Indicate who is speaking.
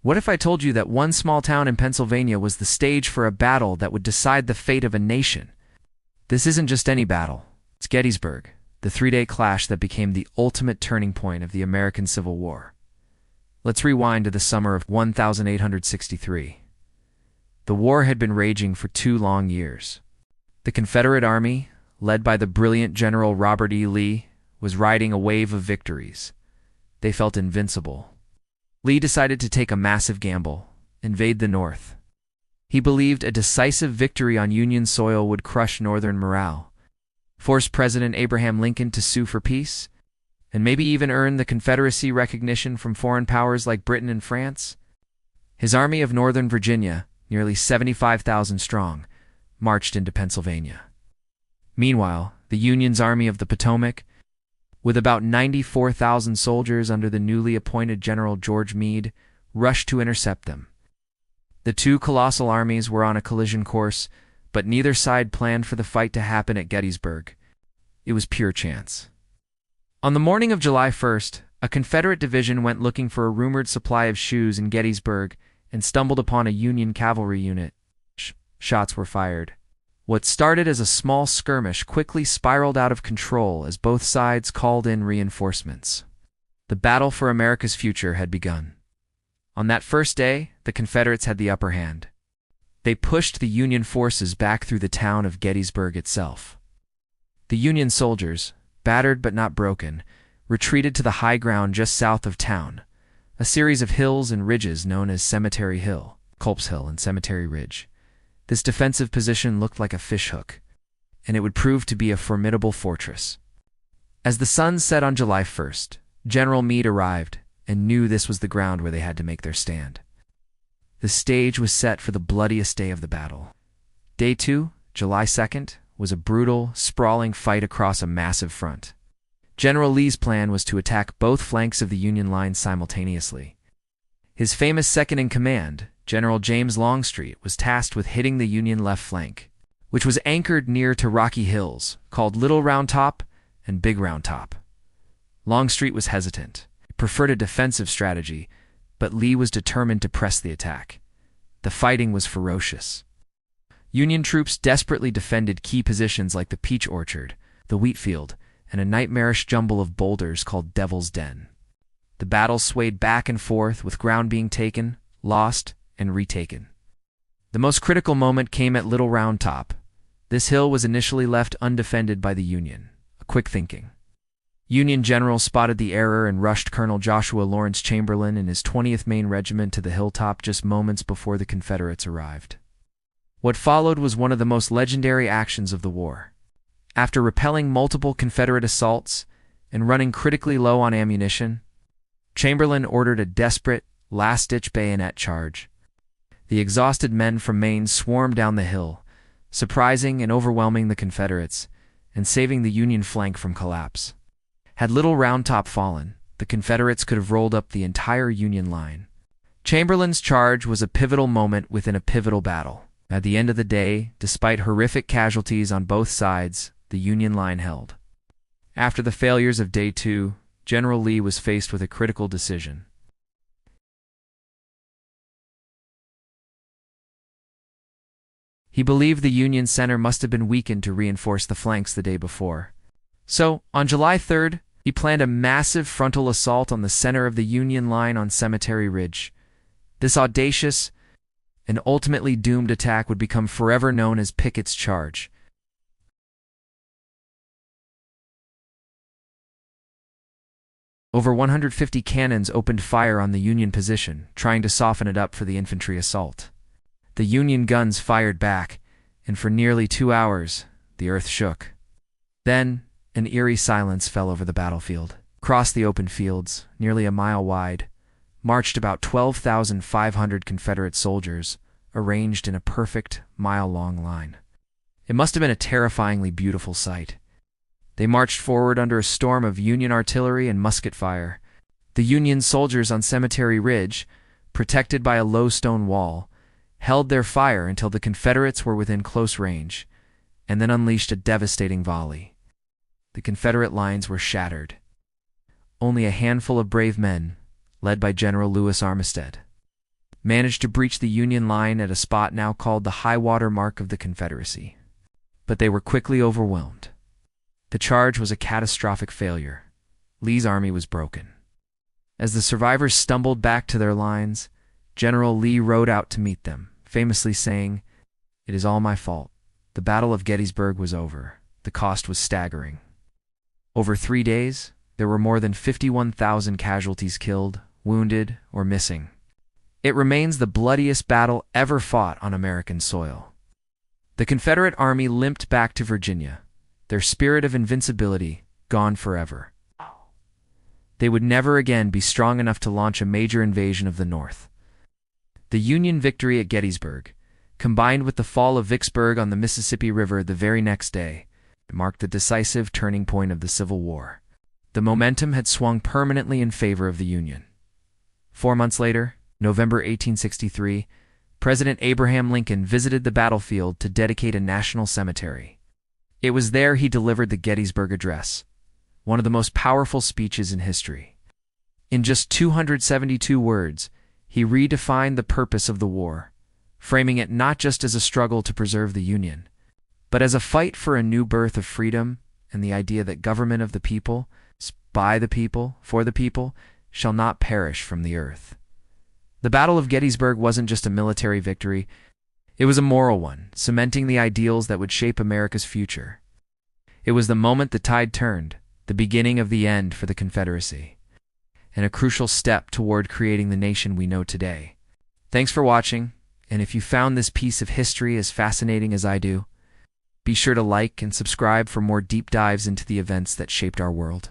Speaker 1: What if I told you that one small town in Pennsylvania was the stage for a battle that would decide the fate of a nation? This isn't just any battle. It's Gettysburg, the three-day clash that became the ultimate turning point of the American Civil War. Let's rewind to the summer of 1863. The war had been raging for 2 long years. The Confederate Army, led by the brilliant General Robert E. Lee, was riding a wave of victories. They felt invincible. Lee decided to take a massive gamble, invade the North. He believed a decisive victory on Union soil would crush Northern morale, force President Abraham Lincoln to sue for peace, and maybe even earn the Confederacy recognition from foreign powers like Britain and France. His army of Northern Virginia, nearly 75,000 strong, marched into Pennsylvania. Meanwhile, the Union's Army of the Potomac, with about 94,000 soldiers under the newly appointed General George Meade, rushed to intercept them. The two colossal armies were on a collision course, but neither side planned for the fight to happen at Gettysburg. It was pure chance. On the morning of July 1st, a Confederate division went looking for a rumored supply of shoes in Gettysburg and stumbled upon a Union cavalry unit. Shots were fired. What started as a small skirmish quickly spiraled out of control as both sides called in reinforcements. The battle for America's future had begun. On that first day, the Confederates had the upper hand. They pushed the Union forces back through the town of Gettysburg itself. The Union soldiers, battered but not broken, retreated to the high ground just south of town, a series of hills and ridges known as Cemetery Hill, Culp's Hill, and Cemetery Ridge. This defensive position looked like a fishhook, and it would prove to be a formidable fortress. As the sun set on July 1st, General Meade arrived and knew this was the ground where they had to make their stand. The stage was set for the bloodiest day of the battle. Day 2, July 2nd, was a brutal, sprawling fight across a massive front. General Lee's plan was to attack both flanks of the Union line simultaneously. His famous second-in-command, General James Longstreet, was tasked with hitting the Union left flank, which was anchored near to rocky hills called Little Round Top and Big Round Top. Longstreet was hesitant. He preferred a defensive strategy, but Lee was determined to press the attack. The fighting was ferocious. Union troops desperately defended key positions like the Peach Orchard, the wheat field, and a nightmarish jumble of boulders called Devil's Den. The battle swayed back and forth, with ground being taken, lost, and retaken. The most critical moment came at Little Round Top. This hill was initially left undefended by the Union. A quick thinking. Union generals spotted the error and rushed Colonel Joshua Lawrence Chamberlain and his 20th Maine Regiment to the hilltop just moments before the Confederates arrived. What followed was one of the most legendary actions of the war. After repelling multiple Confederate assaults and running critically low on ammunition, Chamberlain ordered a desperate, last-ditch bayonet charge. The exhausted men from Maine swarmed down the hill, surprising and overwhelming the Confederates, and saving the Union flank from collapse. Had Little Round Top fallen, the Confederates could have rolled up the entire Union line. Chamberlain's charge was a pivotal moment within a pivotal battle. At the end of the day, despite horrific casualties on both sides, the Union line held. After the failures of Day 2, General Lee was faced with a critical decision. He believed the Union center must have been weakened to reinforce the flanks the day before. So, on July 3rd, he planned a massive frontal assault on the center of the Union line on Cemetery Ridge. This audacious and ultimately doomed attack would become forever known as Pickett's Charge. Over 150 cannons opened fire on the Union position, trying to soften it up for the infantry assault. The Union guns fired back, and for nearly 2 hours, the earth shook. Then, an eerie silence fell over the battlefield. Across the open fields, nearly a mile wide, marched about 12,500 Confederate soldiers, arranged in a perfect, mile-long line. It must have been a terrifyingly beautiful sight. They marched forward under a storm of Union artillery and musket fire. The Union soldiers on Cemetery Ridge, protected by a low stone wall, held their fire until the Confederates were within close range, and then unleashed a devastating volley. The Confederate lines were shattered. Only a handful of brave men, led by General Lewis Armistead, managed to breach the Union line at a spot now called the high water mark of the Confederacy. But they were quickly overwhelmed. The charge was a catastrophic failure. Lee's army was broken. As the survivors stumbled back to their lines, General Lee rode out to meet them, famously saying, "It is all my fault. The Battle of Gettysburg was over. The cost was staggering." Over 3 days, there were more than 51,000 casualties killed, wounded, or missing. It remains the bloodiest battle ever fought on American soil. The Confederate Army limped back to Virginia, their spirit of invincibility gone forever. They would never again be strong enough to launch a major invasion of the North. The Union victory at Gettysburg, combined with the fall of Vicksburg on the Mississippi River the very next day, marked the decisive turning point of the Civil War. The momentum had swung permanently in favor of the Union. 4 months later, November 1863, President Abraham Lincoln visited the battlefield to dedicate a national cemetery. It was there he delivered the Gettysburg Address, one of the most powerful speeches in history. In just 272 words, he redefined the purpose of the war, framing it not just as a struggle to preserve the Union, but as a fight for a new birth of freedom and the idea that government of the people, by the people, for the people, shall not perish from the earth. The Battle of Gettysburg wasn't just a military victory, it was a moral one, cementing the ideals that would shape America's future. It was the moment the tide turned, the beginning of the end for the Confederacy, and a crucial step toward creating the nation we know today. Thanks for watching, and if you found this piece of history as fascinating as I do, be sure to like and subscribe for more deep dives into the events that shaped our world.